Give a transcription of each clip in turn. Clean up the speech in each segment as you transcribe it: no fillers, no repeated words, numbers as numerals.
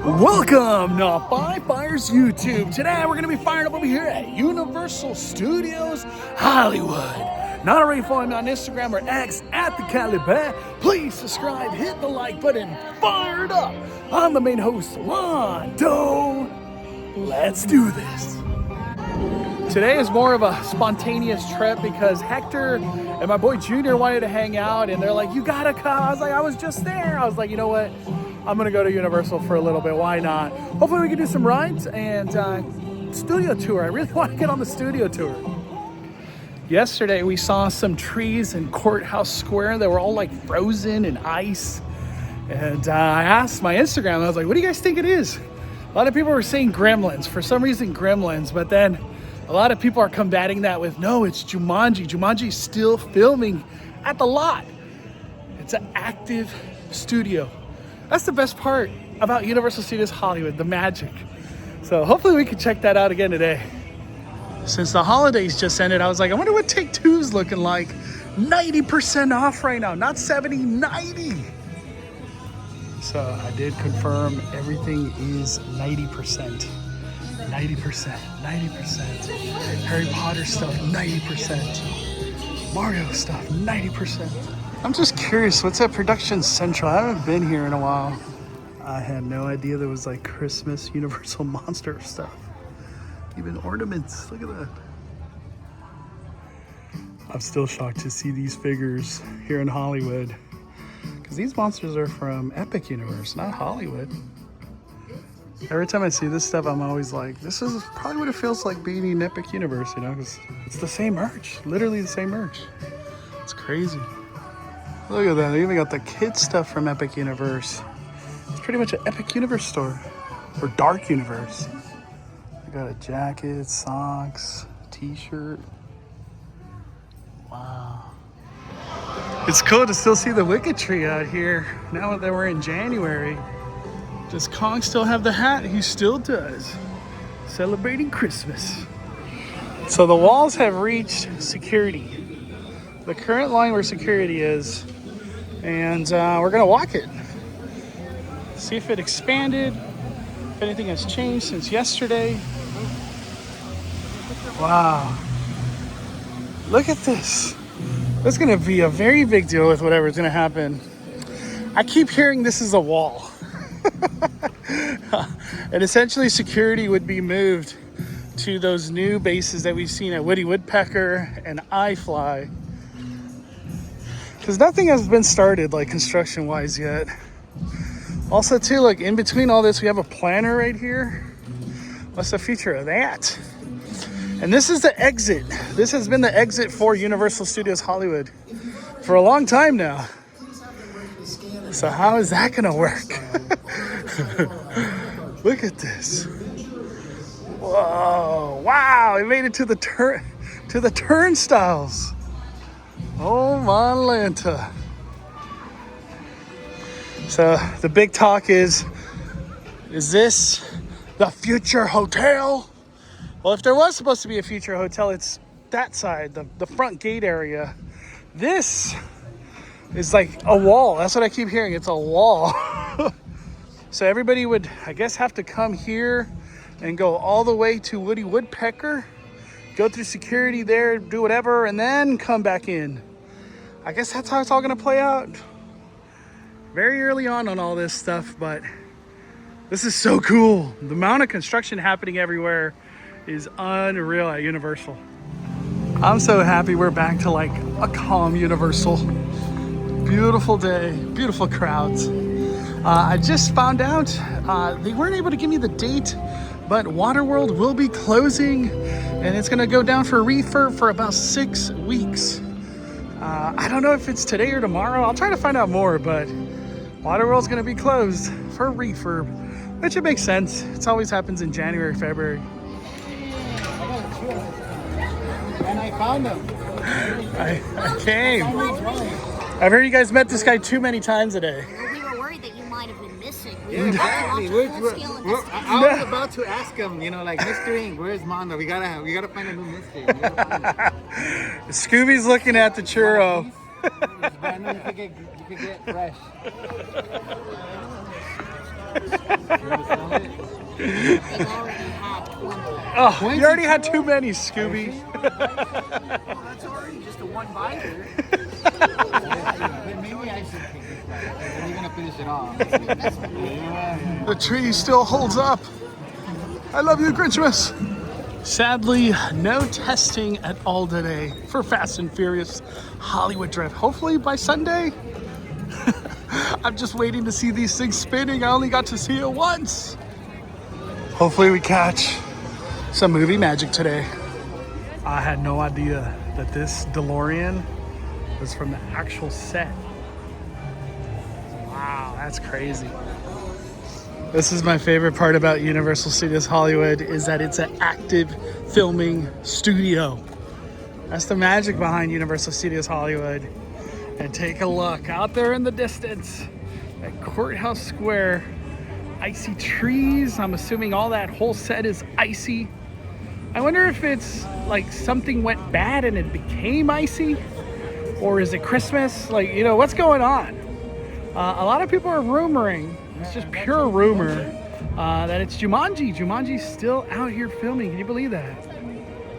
Welcome to Five Fires YouTube. Today we're going to be firing up over here at Universal Studios Hollywood. Not already following me on Instagram or X at the Caliban, please subscribe, hit the like button, fire it up. I'm the main host, Rondo. Let's do this. Today is more of a spontaneous trip because Hector and my boy Junior wanted to hang out, and they're like, you gotta come. I was like, I was just there. I was like, you know what? I'm gonna go to Universal for a little bit. Why not? Hopefully we can do some rides and studio tour. I really want to get on the studio tour. Yesterday we saw some trees in Courthouse Square that were all like frozen in ice. And I asked my Instagram, I was like, what do you guys think it is? A lot of people were saying Gremlins. For some reason, Gremlins. But then a lot of people are combating that with, no, it's Jumanji. Jumanji's still filming at the lot. It's an active studio. That's the best part about Universal Studios Hollywood, the magic. So hopefully we can check that out again today. Since the holidays just ended, I was like, I wonder what Take Two's looking like. 90% off right now, not 70, 90. So I did confirm everything is 90%. 90%, 90%. Harry Potter stuff, 90%. Mario stuff, 90%. I'm just curious, what's at Production Central? I haven't been here in a while. I had no idea there was like Christmas Universal Monster stuff. Even ornaments, look at that. I'm still shocked to see these figures here in Hollywood. Because these monsters are from Epic Universe, not Hollywood. Every time I see this stuff, I'm always like, this is probably what it feels like being in Epic Universe, you know? Because it's the same merch, literally the same merch. It's crazy. Look at that, they even got the kids stuff from Epic Universe. It's pretty much an Epic Universe store, or Dark Universe. I got a jacket, socks, t-shirt. Wow. It's cool to still see the Wicked tree out here, now that we're in January. Does Kong still have the hat? He still does. Celebrating Christmas. So the walls have reached security. The current line where security is, and we're gonna walk it. See if it expanded, if anything has changed since yesterday. Wow. Look at this. That's gonna be a very big deal with whatever's gonna happen. I keep hearing this is a wall. And essentially security would be moved to those new bases that we've seen at Woody Woodpecker and iFly. Because nothing has been started like construction wise yet. Also too, like in between all this, we have a planner right here. What's the feature of that? And this is the exit. This has been the exit for Universal Studios Hollywood for a long time now. So how is that gonna work? Look at this. Whoa, wow, it made it to the turnstiles. Oh my Lanta. So the big talk is this the future hotel? Well, if there was supposed to be a future hotel, it's that side, the front gate area. This is like a wall. That's what I keep hearing. It's a wall. So everybody would, I guess, have to come here and go all the way to Woody Woodpecker, go through security there, do whatever, and then come back in. I guess that's how it's all gonna play out. Very early on all this stuff, but this is so cool. The amount of construction happening everywhere is unreal at Universal. I'm so happy we're back to like a calm Universal. Beautiful day, beautiful crowds. I just found out they weren't able to give me the date, but Waterworld will be closing and it's gonna go down for refurb for about 6 weeks. I don't know if it's today or tomorrow. I'll try to find out more, but Waterworld's gonna be closed for refurb, which it makes sense. It always happens in January, February. And I found them. I came. I've heard you guys met this guy too many times today. We were worried that you might have been missing. Yeah, exactly. I was about to ask him, you know, like, Mr. Ing, where's Mondo? We gotta find a new mystery. Scooby's looking at the churro. It's brand new. You could get fresh. They've already had 20. Oh, you already had too many, Scooby. That's already just a one biter. But maybe I should take this back. Are you gonna finish it off? Yeah. The tree still holds up. I love you, Grinchmas. Sadly, no testing at all today for Fast and Furious Hollywood Drift. Hopefully by Sunday. I'm just waiting to see these things spinning. I only got to see it once. Hopefully we catch some movie magic today. I had no idea that this DeLorean was from the actual set. Wow, that's crazy. This is my favorite part about Universal Studios Hollywood, is that it's an active filming studio. That's the magic behind Universal Studios Hollywood. And take a look out there in the distance at Courthouse Square. Icy trees. I'm assuming all that whole set is icy. I wonder if it's like something went bad and it became icy, or is it Christmas? Like, you know, what's going on? A lot of people are rumoring, it's just pure rumor, that it's Jumanji. Jumanji's still out here filming. Can you believe that?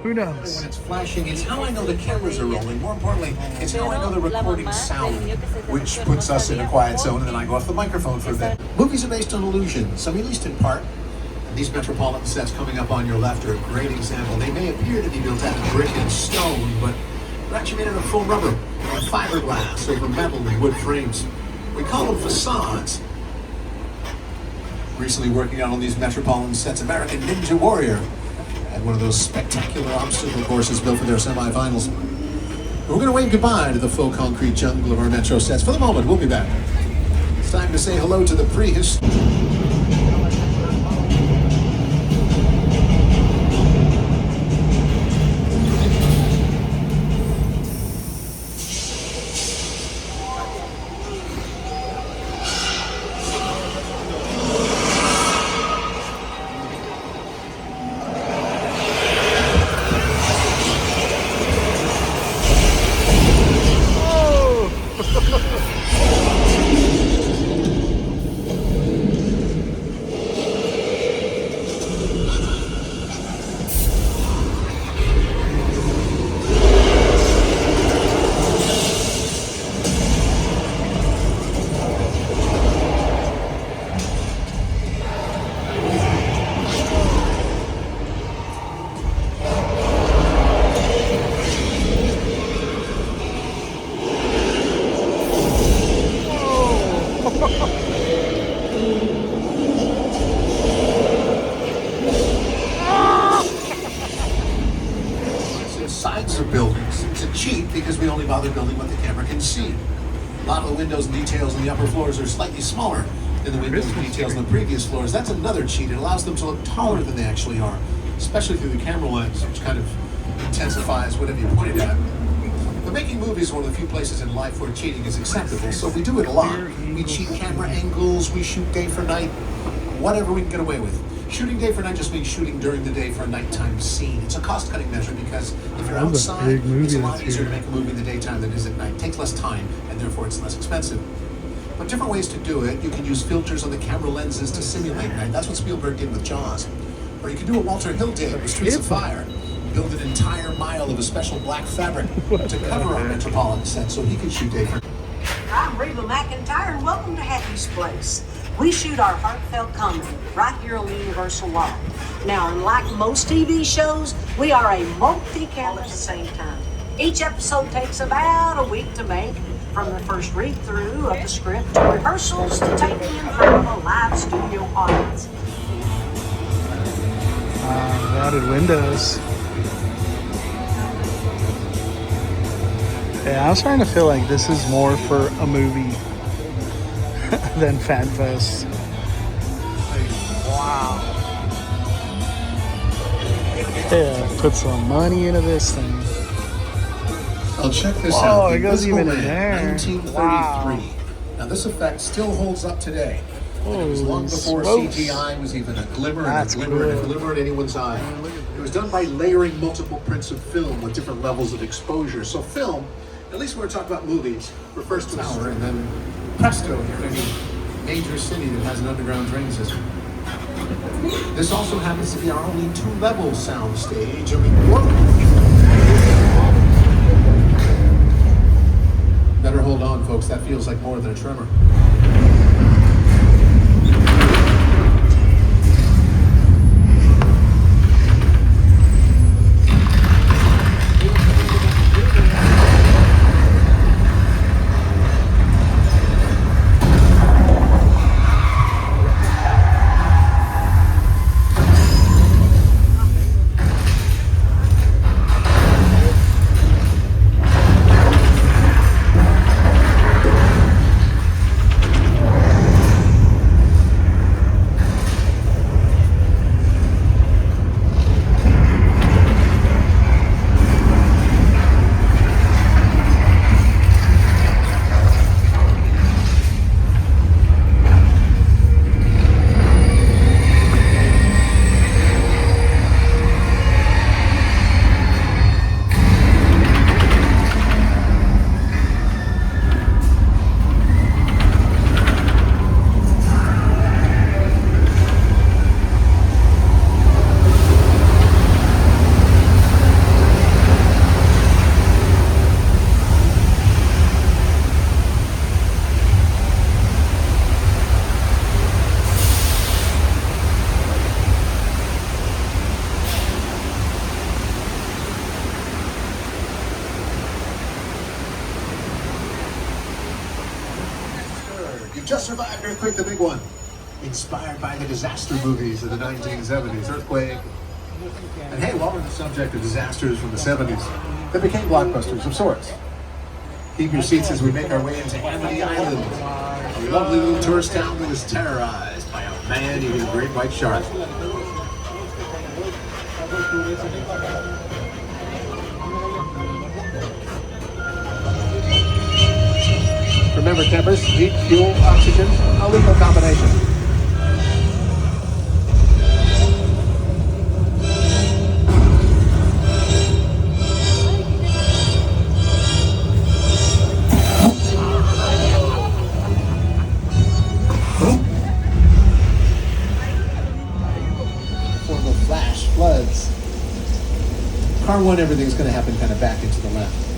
Who knows? When it's flashing, it's how I know the cameras are rolling. More importantly, it's how I know they're recording sound, which puts us in a quiet zone, and then I go off the microphone for a bit. Movies are based on illusion, some at least in part. And these Metropolitan sets coming up on your left are a great example. They may appear to be built out of brick and stone, but they're actually made out of foam rubber or fiberglass over metal and wood frames. We call them facades. Recently working out on these Metropolitan sets, American Ninja Warrior had one of those spectacular obstacle courses built for their semifinals. We're going to wave goodbye to the faux concrete jungle of our Metro sets. For the moment, we'll be back. It's time to say hello to the prehistory. Sides of buildings. It's a cheat because we only bother building what the camera can see. A lot of the windows and details in the upper floors are slightly smaller than the windows and details on the previous floors. That's another cheat. It allows them to look taller than they actually are, especially through the camera lens, which kind of intensifies whatever you point it at. But making movies is one of the few places in life where cheating is acceptable, so we do it a lot. We cheat camera angles, we shoot day for night, whatever we can get away with. Shooting day for night just means shooting during the day for a nighttime scene. It's a cost-cutting measure because if you're outside, it's a lot easier to make a movie in the daytime than it is at night. It takes less time, and therefore it's less expensive. But different ways to do it. You can use filters on the camera lenses to simulate night. That's what Spielberg did with Jaws. Or you can do what Walter Hill did with Streets of Fire. Build an entire mile of a special black fabric to cover our Metropolitan set so he could shoot day for night. I'm Reba McIntyre, and welcome to Happy's Place. We shoot our heartfelt comedy right here on the Universal lot. Now, unlike most TV shows, we are a multi-camera at the same time. Each episode takes about a week to make, from the first read-through of the script to rehearsals to taking in front of a live studio audience. Routed windows. Yeah, I was starting to feel like this is more for a movie than FanFest. Wow. Yeah, put some money into this thing. I'll check this Whoa, out. it goes Invisible even in Man, there. 1933. Wow. Now this effect still holds up today. And it was long before smokes. CGI was even a glimmer That's and a glimmer and a cool. glimmer in anyone's eye. It was done by layering multiple prints of film with different levels of exposure. So film, at least when we're talking about movies, refers to an hour, and then presto, you're thinking major city that has an underground drain system. This also happens to be our only two-level sound stage. I mean, whoa! Better hold on, folks. That feels like more than a tremor. You just survived Earthquake, the big one. Inspired by the disaster movies of the 1970s, Earthquake. And hey, while we're on the subject of disasters from the 70s, they became blockbusters of sorts. Keep your seats as we make our way into Amity Island, a lovely little tourist town that is terrorized by a man eating a great white shark. Remember, campers, heat, fuel, oxygen, a lethal combination. Form of flash floods. Car 1, everything's going to happen kind of back into the left.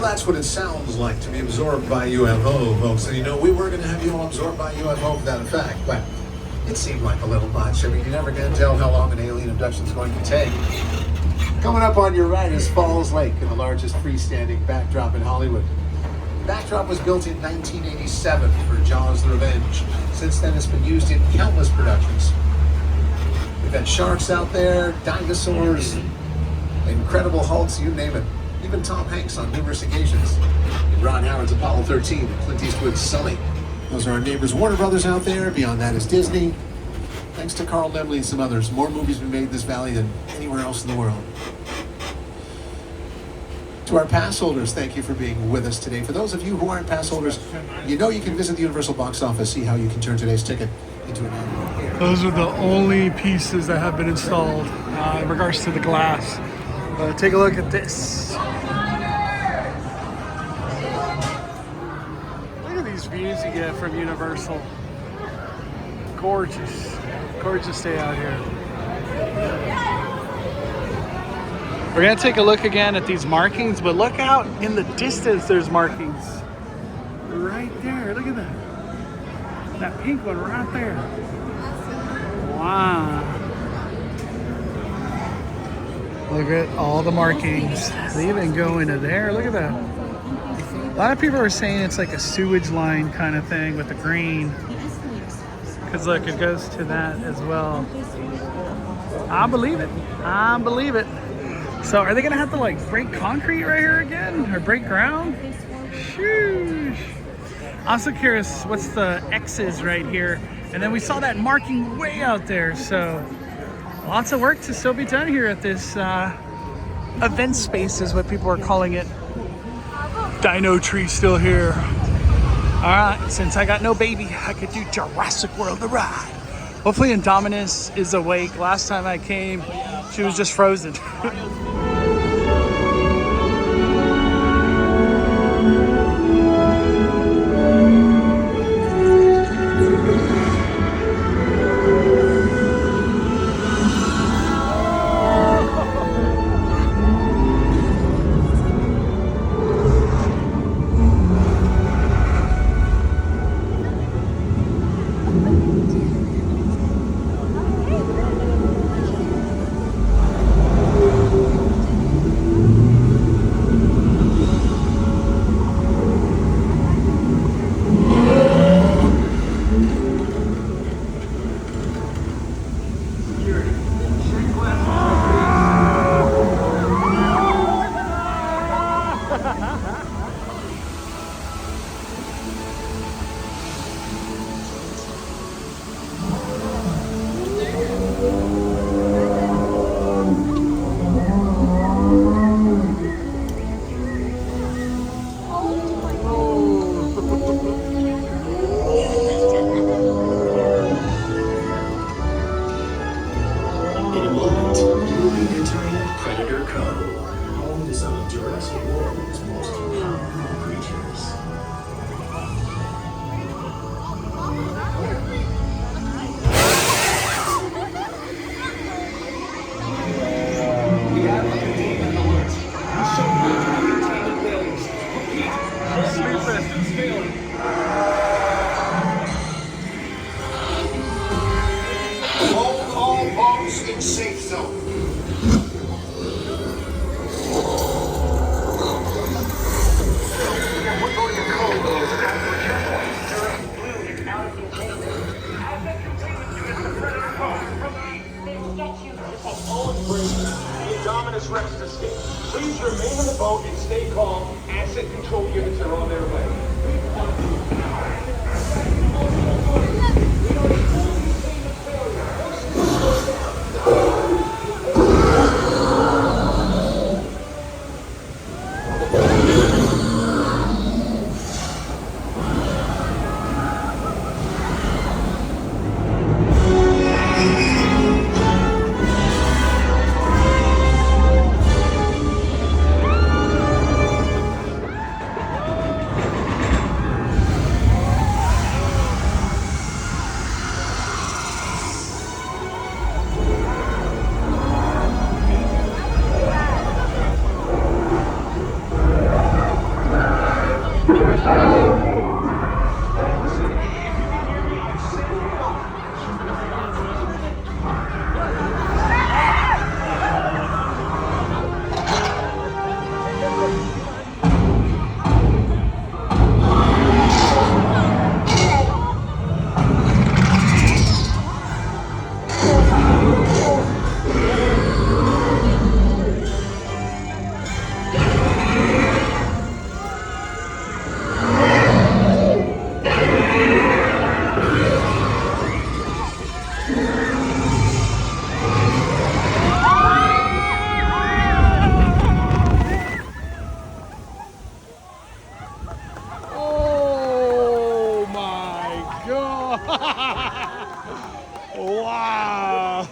That's what it sounds like to be absorbed by UFO, folks. And you know, we were going to have you all absorbed by UFO for that effect, but it seemed like a little much. I mean, you never can tell how long an alien abduction is going to take. Coming up on your right is Falls Lake, and the largest freestanding backdrop in Hollywood. The backdrop was built in 1987 for Jaws the Revenge. Since then, it's been used in countless productions. We've had sharks out there, dinosaurs, incredible hulks, you name it. Even Tom Hanks on numerous occasions. In Ron Howard's Apollo 13 and Clint Eastwood's Sully. Those are our neighbors Warner Brothers out there. Beyond that is Disney. Thanks to Carl Laemmle and some others, more movies have been made in this valley than anywhere else in the world. To our pass holders, thank you for being with us today. For those of you who aren't pass holders, you know you can visit the Universal box office, see how you can turn today's ticket into an annual. Those are the only pieces that have been installed in regards to the glass. Take a look at this. Look at these views you get from Universal. Gorgeous. Gorgeous day out here. We're gonna take a look again at these markings, but look out in the distance, there's markings. Right there, look at that. That pink one right there. Wow. Look at all the markings. They even go into there. Look at that. A lot of people are saying it's like a sewage line kind of thing with the green. Because look, it goes to that as well. I believe it. I believe it. So are they going to have to like break concrete right here again? Or break ground? Shoosh. Also curious, what's the X's right here? And then we saw that marking way out there. So lots of work to still be done here at this event space is what people are calling it. Dino tree still here. All right, since I got no baby, I could do Jurassic World the ride. Hopefully Indominus is awake. Last time I came, she was just frozen. In a moment, you will be entering Predator Cove, home to some of Jurassic World's most powerful creatures. We have a containment alert. Containment failures. Repeat, systems failing. All bombs in safe zone. The Indominus Rex has escaped. Please remain in the boat and stay calm. Asset control units are on their way. Wow.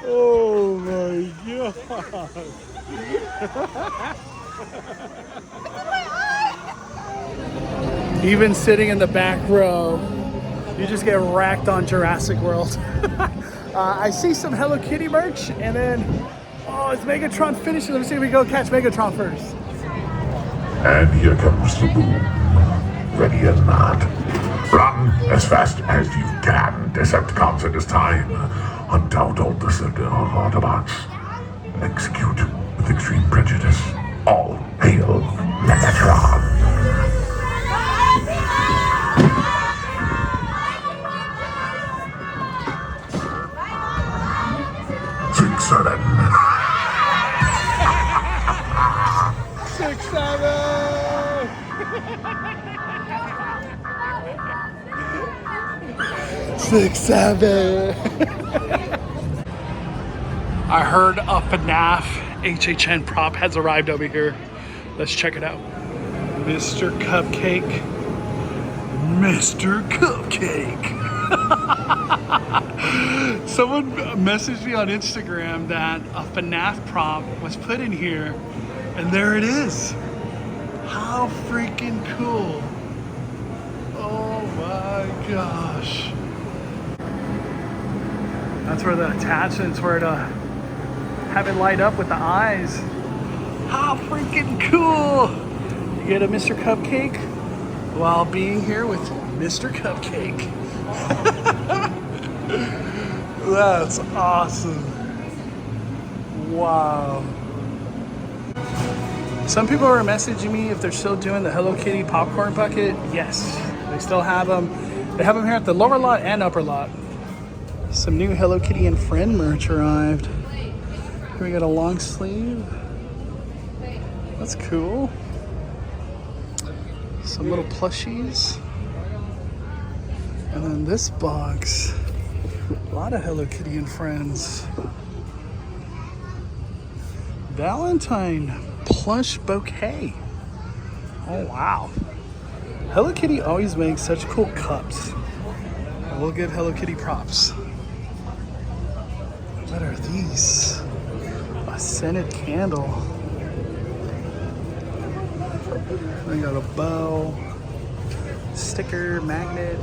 Oh my God. Even sitting in the back row, you just get racked on Jurassic World. I see some Hello Kitty merch, and then, oh, it's Megatron finishing. Let me see if we go catch Megatron first. And here comes the boom. Ready or not. Run as fast as you can. Decepticons, it is time. Hunt out all the Autobots. Execute with extreme prejudice. All hail Megatron. 6, 7. 6, 7. 6, 7. I heard a FNAF HHN prop has arrived over here. Let's check it out. Mr. Cupcake. Mr. Cupcake. Someone messaged me on Instagram that a FNAF prop was put in here, and there it is. How freaking cool. Oh my gosh. That's where the attachments were to have it light up with the eyes. How freaking cool. You get a Mr. Cupcake while being here with Mr. Cupcake. That's awesome. Wow. Some people are messaging me if they're still doing the Hello Kitty popcorn bucket. Yes, they still have them. They have them here at the lower lot and upper lot. Some new Hello Kitty and Friend merch arrived. Here we got a long sleeve. That's cool. Some little plushies. And then this box, a lot of Hello Kitty and Friends. Valentine plush bouquet. Oh wow. Hello Kitty always makes such cool cups. I will give Hello Kitty props. What are these? A scented candle. We got a bow, sticker, magnet.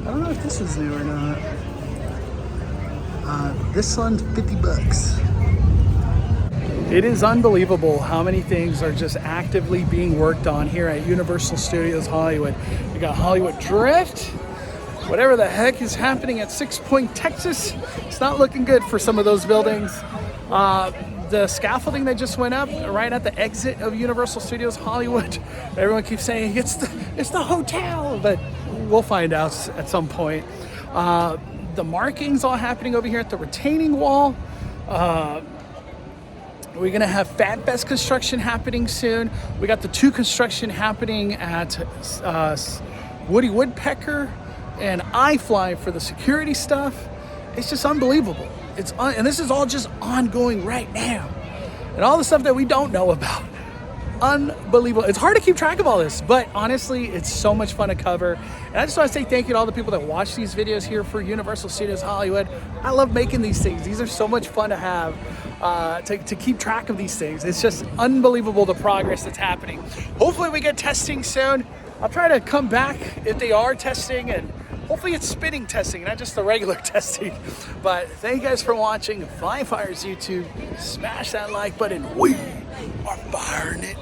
I don't know if this is new or not. This one's 50 bucks. It is unbelievable how many things are just actively being worked on here at Universal Studios Hollywood. We got Hollywood Drift. Whatever the heck is happening at 6 Point, Texas, it's not looking good for some of those buildings. The scaffolding that just went up right at the exit of Universal Studios Hollywood. Everyone keeps saying it's the hotel, but we'll find out at some point. The markings all happening over here at the retaining wall. We're gonna have Fat Fest construction happening soon. We got the 2 construction happening at Woody Woodpecker and iFly for the security stuff. It's just unbelievable. And this is all just ongoing right now. And all the stuff that we don't know about. Unbelievable. It's hard to keep track of all this, but honestly, it's so much fun to cover. And I just want to say thank you to all the people that watch these videos here for Universal Studios Hollywood. I love making these things. These are so much fun to have, to keep track of these things. It's just unbelievable the progress that's happening. Hopefully we get testing soon. I'll try to come back if they are testing, and hopefully it's spinning testing, not just the regular testing. But thank you guys for watching Fly Fires YouTube. Smash that like button. We are firing it.